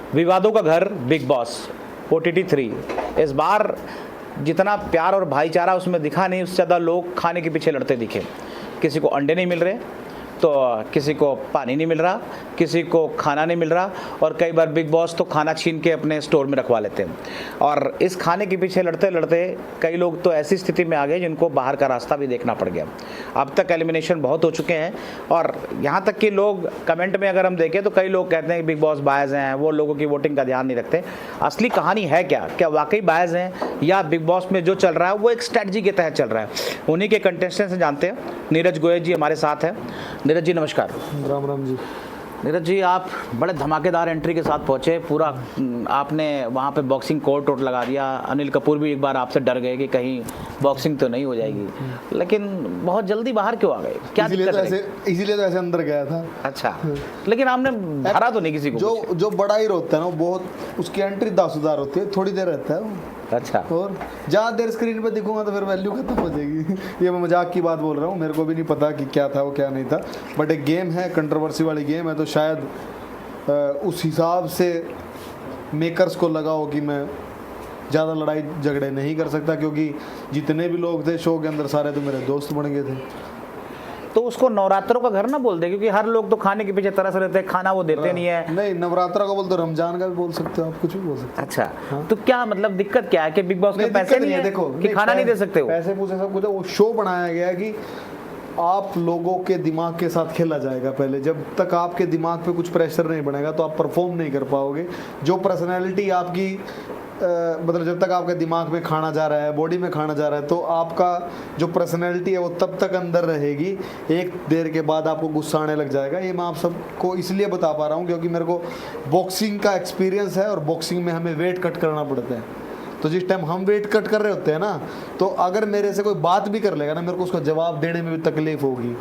विवादों का घर बिग बॉस OTT 3 इस बार जितना प्यार और भाईचारा उसमें दिखा नहीं, उससे ज़्यादा लोग खाने के पीछे लड़ते दिखे। किसी को अंडे नहीं मिल रहे तो किसी को पानी नहीं मिल रहा, किसी को खाना नहीं मिल रहा, और कई बार बिग बॉस तो खाना छीन के अपने स्टोर में रखवा लेते हैं। और इस खाने के पीछे लड़ते लड़ते कई लोग तो ऐसी स्थिति में आ गए जिनको बाहर का रास्ता भी देखना पड़ गया। अब तक एलिमिनेशन बहुत हो चुके हैं, और यहाँ तक कि लोग कमेंट में अगर हम देखें तो कई लोग कहते हैं कि बिग बॉस बायज़ हैं, वो लोगों की वोटिंग का ध्यान नहीं रखते। असली कहानी है क्या वाकई बायज़ हैं, या बिग बॉस में जो चल रहा है वो एक स्ट्रैटेजी के तहत चल रहा है? उन्हीं के कंटेस्टेंट से जानते हैं। नीरज गोयल जी हमारे साथ हैं। नीरज जी नमस्कार। राम राम जी। नीरज जी, आप बड़े धमाकेदार एंट्री के साथ पहुंचे। पूरा आपने वहां पे बॉक्सिंग कोर्ट लगा दिया। अनिल कपूर भी एक बार आपसे डर गए कि कहीं बॉक्सिंग तो नहीं हो जाएगी, लेकिन बहुत जल्दी बाहर क्यों आ गए? क्या दिक्कत है? इसीलिए तो ऐसे अंदर गया था। अच्छा, लेकिन आपने भरा तो नहीं किसी को? जो बड़ा ही होता है ना, बहुत उसकी एंट्री 10,000 होती है, थोड़ी देर रहता है वो। अच्छा, और ज़्यादा देर स्क्रीन पे दिखूंगा तो फिर वैल्यू खत्म हो जाएगी। ये मैं मजाक की बात बोल रहा हूँ, मेरे को भी नहीं पता कि क्या था वो क्या नहीं था, बट एक गेम है, कंट्रोवर्सी वाली गेम है, तो शायद उस हिसाब से मेकर्स को लगा हो कि मैं ज़्यादा लड़ाई झगड़े नहीं कर सकता, क्योंकि जितने भी लोग थे शो के अंदर सारे तो मेरे दोस्त बन गए थे। तो उसको नवरात्रों का घर ना बोल दे, क्योंकि हर लोग तो खाने के पीछे तरस रहते हैं, खाना वो देते नहीं है। नहीं, नवरात्रा का बोल तो रमजान का भी बोल सकते हो आप, कुछ भी बोल सकते हो। अच्छा, हाँ? तो क्या मतलब दिक्कत क्या है कि बिग बॉस के पैसे नहीं है? देखो कि खाना नहीं दे सकते हो? पैसे पूछे सब कुछ है, वो शो बनाया गया है कि आप लोगों के दिमाग के साथ खेला जाएगा। पहले जब तक आपके दिमाग पे कुछ प्रेशर नहीं बनेगा तो आप परफॉर्म नहीं कर पाओगे। जो पर्सनैलिटी आपकी मतलब जब तक आपके दिमाग में खाना जा रहा है, बॉडी में खाना जा रहा है, तो आपका जो पर्सनैलिटी है वो तब तक अंदर रहेगी। एक देर के बाद आपको गुस्सा आने लग जाएगा। ये मैं आप सबको इसलिए बता पा रहा हूँ क्योंकि मेरे को बॉक्सिंग का एक्सपीरियंस है, और बॉक्सिंग में हमें वेट कट करना पड़ता है। तो जिस टाइम हम वेट कट कर रहे होते हैं ना, तो अगर मेरे से कोई बात भी कर लेगा ना, मेरे को उसका जवाब देने में भी तकलीफ होगी।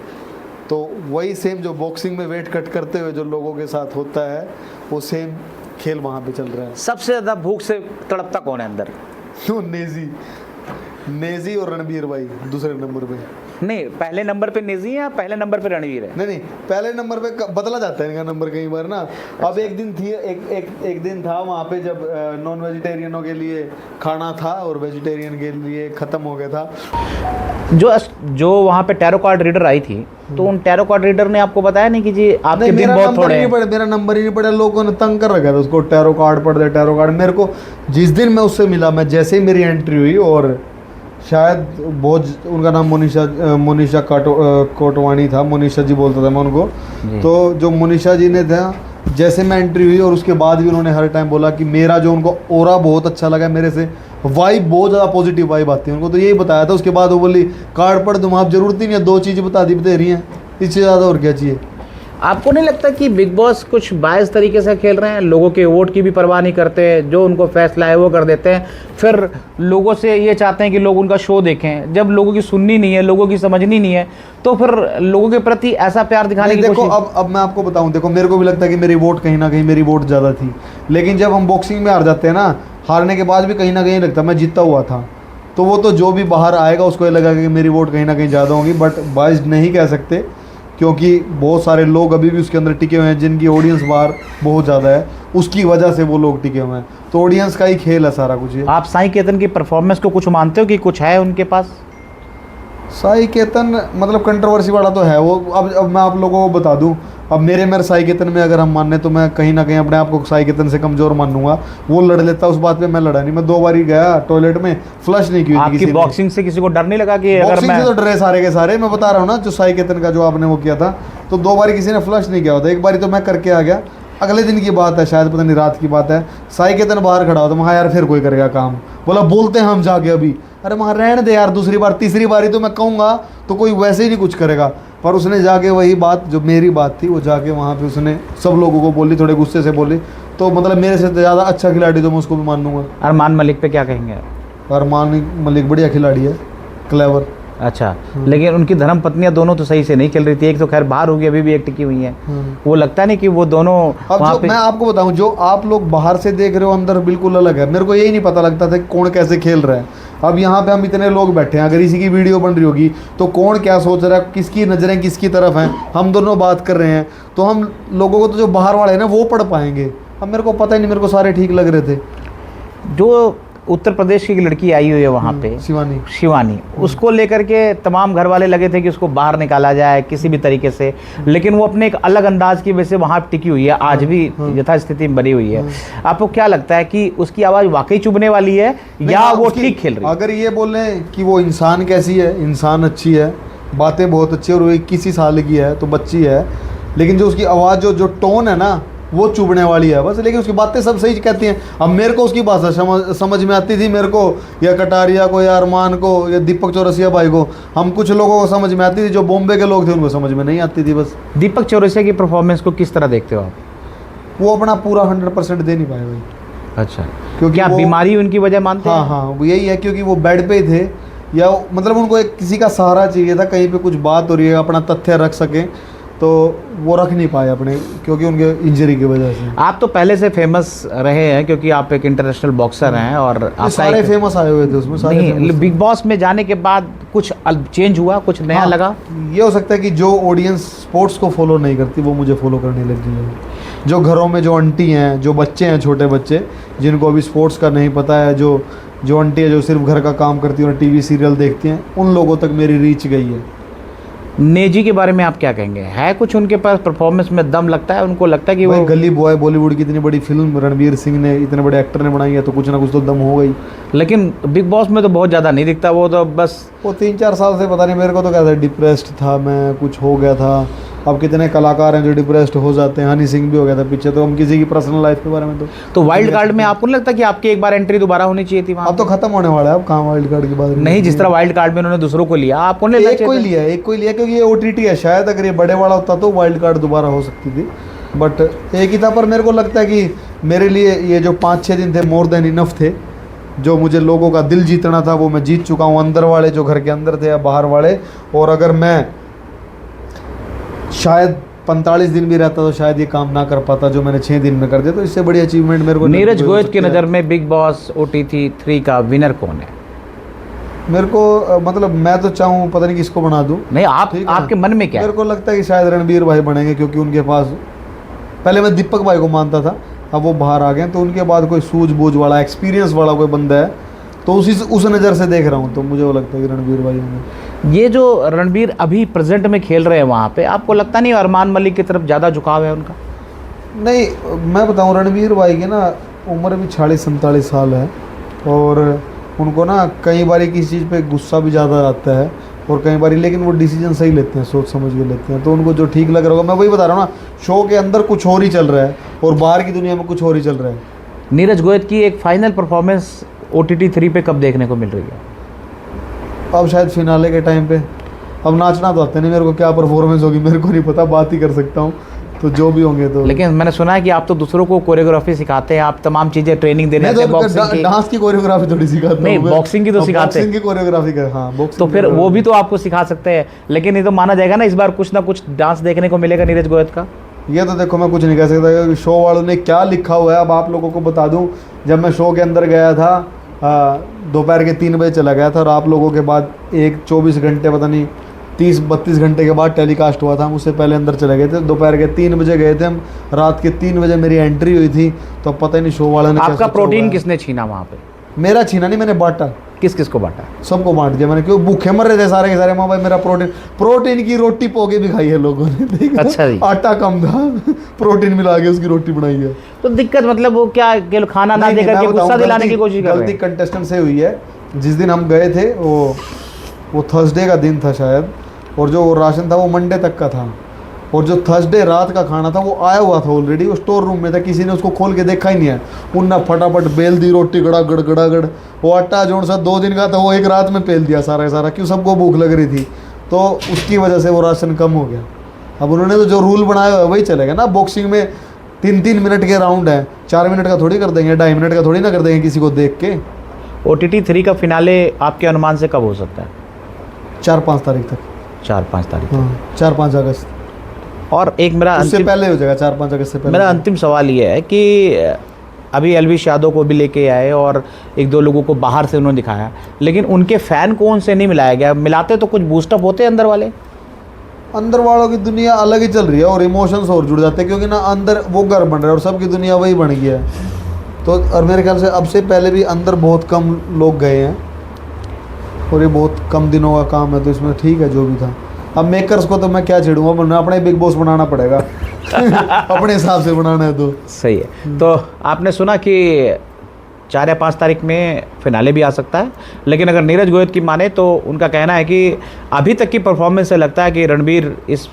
तो वही सेम जो बॉक्सिंग में वेट कट करते हुए जो लोगों के साथ होता है, वो सेम खेल वहाँ पे चल रहा है। सबसे ज्यादा भूख से तड़पता कौन है अंदर? नेजी और रणवीर भाई दूसरे नंबर पे। नहीं, पहले नंबर पे नेजी है या पहले नंबर पे रणवीर है? नहीं, पहले नंबर पे बदला जाता है इनका नंबर कई बार ना। अच्छा। अब एक दिन था वहाँ पे जब नॉन वेजिटेरियनों के लिए खाना था और वेजिटेरियन के लिए खत्म हो गया था। जो वहाँ पे टैरो कार्ड रीडर आई थी, तो उन टैरो कार्ड रीडर ने आपको बताया नहीं कि जी आपके दिन बहुत थोड़े हैं? मेरा नंबर ही नहीं पड़ा, लोगों ने तंग कर रखा था उसको, टैरो कार्ड पढ़ दे, टैरो कार्ड। मेरे को जिस दिन मैं उससे मिला, मैं जैसे ही मेरी एंट्री हुई, और शायद बहुत उनका नाम मोनिशा कोटवानी था, मोनिशा जी बोलता था मैं उनको। तो जो मोनिशा जी ने था, जैसे मैं एंट्री हुई, और उसके बाद भी उन्होंने हर टाइम बोला कि मेरा जो उनको ओरा बहुत अच्छा लगा, मेरे से वाइब बहुत ज़्यादा पॉजिटिव वाइब आती है उनको। तो यही बताया था। उसके बाद वो बोली कार्ड पढ़ दूँ, आप जरूरत ही नहीं है, 2 चीज़ बता रही हैं, इससे ज़्यादा और क्या चाहिए? आपको नहीं लगता कि बिग बॉस कुछ बायस तरीके से खेल रहे हैं? लोगों के वोट की भी परवाह नहीं करते, जो उनको फैसला है वो कर देते हैं, फिर लोगों से ये चाहते हैं कि लोग उनका शो देखें। जब लोगों की सुननी नहीं है, लोगों की समझनी नहीं है, तो फिर लोगों के प्रति ऐसा प्यार दिखाने की देखो अब मैं आपको बताऊं, देखो मेरे को भी लगता है कि मेरी वोट कहीं ना कहीं मेरी वोट ज़्यादा थी, लेकिन जब हम बॉक्सिंग में हार जाते हैं ना, हारने के बाद भी कहीं ना कहीं लगता है मैं जीता हुआ था। तो वो तो जो भी बाहर आएगा उसको ये लगेगा कि मेरी वोट कहीं ना कहीं ज़्यादा होगी, बट बायस नहीं कह सकते, क्योंकि बहुत सारे लोग अभी भी उसके अंदर टिके हुए हैं जिनकी ऑडियंस बाहर बहुत ज़्यादा है, उसकी वजह से वो लोग टिके हुए हैं। तो ऑडियंस का ही खेल है सारा कुछ। आप साई केतन की परफॉर्मेंस को कुछ मानते हो कि कुछ है उनके पास? साई केतन मतलब कंट्रोवर्सी वाला तो है वो। अब मैं आप लोगों को बता दूं, अब मेरे साई केतन में अगर हम माने तो मैं कहीं ना कहीं अपने आप को साई केतन से कमज़ोर मानूंगा। वो लड़ लेता, उस बात पे मैं लड़ा नहीं। मैं 2 बार ही गया टॉयलेट में, फ्लश नहीं की। आपकी बॉक्सिंग से किसी को डर नहीं लगा कि अगर बॉक्सिंग से तो डरे सारे के सारे। मैं बता रहा हूँ ना, जो साई केतन का जो आपने वो किया था, तो 2 बार किसी ने फ्लश नहीं किया होता। एक बार तो मैं करके आ गया, अगले दिन की बात है, शायद पता नहीं रात की बात है। साई केतन बाहर खड़ा होता, वहाँ यार फिर कोई करेगा काम, बोला बोलते हैं हम जाके अभी। अरे वहाँ रहने दे यार, दूसरी बार तीसरी बारी तो मैं कहूँगा तो कोई वैसे ही नहीं कुछ करेगा। पर उसने जाके वही बात जो मेरी बात थी, वो जाके वहाँ पे उसने सब लोगों को बोली, थोड़े गुस्से से बोली। तो मतलब मेरे से ज़्यादा अच्छा खिलाड़ी तो मैं उसको भी मान लूँगा। अरमान मलिक पे क्या कहेंगे? अरमान मलिक बढ़िया खिलाड़ी है, क्लेवर। अच्छा, लेकिन उनकी धर्म पत्नियां दोनों तो सही से नहीं खेल रही थी। एक तो खैर बाहर होगी, अभी भी एक टिकी हुई है। वो लगता नहीं कि वो दोनों अब मैं आपको बताऊं, जो आप लोग बाहर से देख रहे हो अंदर बिल्कुल अलग है। मेरे को यही नहीं पता लगता था कि कौन कैसे खेल रहा है। अब यहाँ पे हम इतने लोग बैठे हैं, अगर इसी की वीडियो बन रही होगी तो कौन क्या सोच रहा है, किसकी नज़रें किसकी तरफ हैं, हम दोनों बात कर रहे हैं, तो हम लोगों को तो जो बाहर वाले हैं ना वो पढ़ पाएंगे। अब मेरे को पता ही नहीं, मेरे को सारे ठीक लग रहे थे। जो उत्तर प्रदेश की एक लड़की आई हुई है वहाँ पे, शिवानी, उसको लेकर के तमाम घर वाले लगे थे कि उसको बाहर निकाला जाए किसी भी तरीके से, लेकिन वो अपने एक अलग अंदाज की वजह से वहाँ टिकी हुई है, आज भी यथास्थिति में बनी हुई है। आपको क्या लगता है कि उसकी आवाज़ वाकई चुभने वाली है या वो ठीक खेल रही है? अगर ये बोले कि वो इंसान कैसी है, इंसान अच्छी है, बातें बहुत अच्छी है और वो 21 साल की है तो बच्ची है, लेकिन जो उसकी आवाज़ जो टोन है ना वो चुभने वाली है बस। लेकिन उसकी बातें सब सही कहती हैं। अब मेरे को उसकी भाषा समझ में आती थी, मेरे को या कटारिया को या अरमान को या दीपक चौरसिया भाई को, हम कुछ लोगों को समझ में आती थी, जो बॉम्बे के लोग थे उनको समझ में नहीं आती थी बस। दीपक चौरसिया की परफॉर्मेंस को किस तरह देखते हो आप? वो अपना पूरा 100% दे नहीं पाए भाई। अच्छा, क्योंकि आप बीमारी उनकी वजह मानते हैं? हाँ, वो यही है, क्योंकि वो बेड पे थे या मतलब उनको एक किसी का सहारा चाहिए था, कहीं पे कुछ बात हो रही है अपना तथ्य रख सकें, तो वो रख नहीं पाए अपने, क्योंकि उनके इंजरी की वजह से। आप तो पहले से फेमस रहे हैं क्योंकि आप एक इंटरनेशनल बॉक्सर हैं और आप सारे फेमस आए हुए थे उसमें, सारे नहीं, बिग बॉस में जाने के बाद कुछ चेंज हुआ, कुछ नया लगा? ये हो सकता है कि जो ऑडियंस स्पोर्ट्स को फॉलो नहीं करती वो मुझे फॉलो करने लग गई है। जो घरों में जो आंटी हैं, जो बच्चे हैं, छोटे बच्चे जिनको अभी स्पोर्ट्स का नहीं पता है, जो आंटी है जो सिर्फ घर का काम करती है और टीवी सीरियल देखती हैं, उन लोगों तक मेरी रीच गई है। नेजी के बारे में आप क्या कहेंगे? है कुछ उनके पास परफॉर्मेंस में दम लगता है? उनको लगता है कि वो गली बॉय, बॉलीवुड की इतनी बड़ी फिल्म रणवीर सिंह ने, इतने बड़े एक्टर ने बनाई है, तो कुछ ना कुछ तो दम हो गई। लेकिन बिग बॉस में तो बहुत ज़्यादा नहीं दिखता वो, तो बस वो 3-4 साल से पता नहीं मेरे को तो क्या था, डिप्रेस्ड था मैं, कुछ हो गया था। अब कितने कलाकार हैं जो डिप्रेस्ड हो जाते हैं, हनी सिंह भी हो गया था पीछे, तो हम किसी की पर्सनल लाइफ के बारे में तो वाइल्ड कार्ड में आपको नहीं लगता कि आपकी एक बार एंट्री दोबारा होनी चाहिए थी वहाँ? अब तो खत्म होने वाला है, अब कहाँ वाइल्ड कार्ड की बात नहीं, जिस तरह वाइल्ड कार्ड में उन्होंने दूसरों को लिया, आपको नहीं? एक को ही लिया क्योंकि ये OTT है। शायद अगर ये बड़े वाला होता तो वाइल्ड कार्ड दोबारा हो सकती थी, बट एक ही था। पर मेरे को लगता है कि मेरे लिए ये जो 5-6 दिन थे मोर देन इनफ थे। जो मुझे लोगों का दिल जीतना था वो मैं जीत चुका हूँ, अंदर वाले जो घर के अंदर थे या बाहर वाले। और अगर मैं शायद 45 दिन भी रहता तो शायद ये काम ना कर पाता जो मैंने 6 दिन में कर दिया। तो इससे बड़ी अचीवमेंट मेरे को। नीरज गोयत की नज़र में बिग बॉस OTT 3 का विनर कौन है? मेरे को मतलब मैं तो चाहूँ पता नहीं किसको बना दूँ। नहीं, आपके मन में क्या है? मेरे को लगता है कि शायद रणबीर भाई बनेंगे, क्योंकि उनके पास, पहले मैं दीपक भाई को मानता था, अब वो बाहर आ गए, तो उनके बाद कोई सूझबूझ वाला, एक्सपीरियंस वाला कोई बंदा है, तो उस नज़र से देख रहा हूँ, तो मुझे वो लगता है कि रणबीर भाई होंगे। ये जो रणबीर अभी प्रेजेंट में खेल रहे हैं वहाँ पे, आपको लगता नहीं अरमान मलिक की तरफ ज़्यादा झुकाव है उनका? नहीं, मैं बताऊँ रणबीर भाई की ना उम्र भी 40-47 साल है, और उनको ना कई बार किसी चीज़ पे गुस्सा भी ज़्यादा आता है, और कई बार लेकिन वो डिसीजन सही लेते हैं, सोच समझ के लेते हैं। तो उनको जो ठीक लग रहा होगा, मैं वही बता रहा हूँ ना, शो के अंदर कुछ और ही चल रहा है और बाहर की दुनिया में कुछ और ही चल रहा है। नीरज गोयत की एक फाइनल परफॉर्मेंस OTT 3 पे कब देखने को मिल रही है? अब शायद फिनाले के टाइम पे। अब नाचना तो आता नहीं मेरे को, क्या परफॉर्मेंस होगी मेरे को नहीं पता, बात ही कर सकता हूँ, तो जो भी होंगे तो। लेकिन मैंने सुना है कि आप तो दूसरों को कोरियोग्राफी सिखाते हैं, आप तमाम चीजें ट्रेनिंग दे रहे हैं, बॉक्सिंग की, डांस की कोरियोग्राफी थोड़ी सिखाता हूं। नहीं, बॉक्सिंग की तो सिखाते हैं, बॉक्सिंग की कोरियोग्राफी का, हाँ, बॉक्सिंग तो फिर वो भी तो आपको सिखा सकते हैं। लेकिन ये तो माना जाएगा ना इस बार कुछ ना कुछ डांस देखने को मिलेगा नीरज गोयत का। ये तो देखो मैं कुछ नहीं कह सकता क्योंकि शो वालों ने क्या लिखा हुआ है। अब आप लोगों को बता दूं, जब मैं शो के अंदर गया था दोपहर के 3 बजे चला गया था, और आप लोगों के बाद 24 घंटे पता नहीं 30-32 घंटे के बाद टेलीकास्ट हुआ था। हम उससे पहले अंदर चले गए थे, दोपहर के 3 बजे गए थे हम, रात के 3 बजे मेरी एंट्री हुई थी। तो पता ही नहीं शो वाले ने आपका प्रोटीन किसने छीना वहाँ पे? मेरा छीना नहीं, मैंने बांटा। किस किस को बांटा? सबको बांट दिया मैंने, क्यों भूखे मर रहे थे सारे के सारे। माँ भाई मेरा प्रोटीन की रोटी पोगे भी खाई है लोगों ने। अच्छा जी, आटा कम था, प्रोटीन मिला के उसकी रोटी बनाई है। तो दिक्कत मतलब वो क्या खाना ना देकर के गुस्सा दिलाने की कोशिश कर रहे हैं? गलती कंटेस्टेंट से हुई है। जिस दिन हम गए थे वो थर्सडे का दिन था शायद, और जो राशन था वो मंडे तक का था, और जो थर्सडे रात का खाना था वो आया हुआ था ऑलरेडी, वो स्टोर रूम में था, किसी ने उसको खोल के देखा ही नहीं है। उनने फटाफट बेल दी रोटी, गड़ागड़ गड़ागड़। वो आटा जो सा 2 दिन का था वो एक रात में पेल दिया सारा सारा, क्यों सबको भूख लग रही थी, तो उसकी वजह से वो राशन कम हो गया। अब उन्होंने तो जो रूल बनाया हुआ है वही चलेगा ना। बॉक्सिंग में 3-3 मिनट के राउंड है, 4 मिनट का थोड़ी कर देंगे, 2.5 मिनट का थोड़ी ना कर देंगे किसी को देख के। OTT 3 का फिनाले आपके अनुमान से कब हो सकता है? 4-5 तारीख तक। 4-5 तारीख, 4-5 अगस्त। और एक मेरा उससे पहले हो जाएगा, 4-5 अगस्त से पहले। मेरा अंतिम सवाल ये है कि अभी एलविश यादव को भी लेके आए और 1-2 लोगों को बाहर से उन्होंने दिखाया, लेकिन उनके फ़ैन को उनसे नहीं मिलाया गया। मिलाते तो कुछ बूस्टअप होते अंदर वाले। अंदर वालों की दुनिया अलग ही चल रही है और इमोशंस और जुड़ जाते हैं, क्योंकि ना अंदर वो घर बन रहा है और सबकी दुनिया वही बन गया है। तो और मेरे ख्याल से अब से पहले भी अंदर बहुत कम लोग गए हैं और ये बहुत कम दिनों का काम है, तो इसमें ठीक है जो भी था। अब मेकर्स को तो मैं क्या छेड़ूंगा, मुझे अपने बिग बॉस बनाना पड़ेगा अपने हिसाब से बनाना है तो। सही है। तो आपने सुना कि 4 या 5 तारीख में फिनाले भी आ सकता है, लेकिन अगर नीरज गोयल की माने तो उनका कहना है कि अभी तक की परफॉर्मेंस से लगता है कि रणबीर इस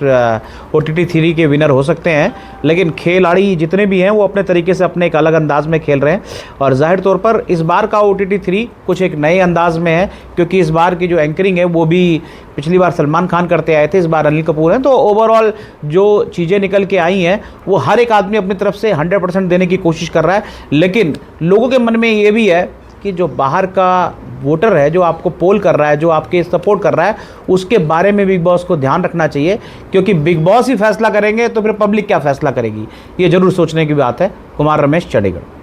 OTT 3 के विनर हो सकते हैं, लेकिन खिलाड़ी जितने भी हैं वो अपने तरीके से अपने एक अलग अंदाज में खेल रहे हैं। और जाहिर तौर पर इस बार का OTT 3 कुछ एक नए अंदाज में है, क्योंकि इस बार की जो एंकरिंग है वो भी पिछली बार सलमान खान करते आए थे, इस बार अनिल कपूर हैं। तो ओवरऑल जो चीज़ें निकल के आई हैं वो हर एक आदमी अपनी तरफ से 100% देने की कोशिश कर रहा है, लेकिन लोगों के मन में ये भी है कि जो बाहर का वोटर है, जो आपको पोल कर रहा है, जो आपके सपोर्ट कर रहा है, उसके बारे में बिग बॉस को ध्यान रखना चाहिए, क्योंकि बिग बॉस ही फैसला करेंगे तो फिर पब्लिक क्या फैसला करेगी, ये जरूर सोचने की बात है। कुमार रमेश, चंडीगढ़।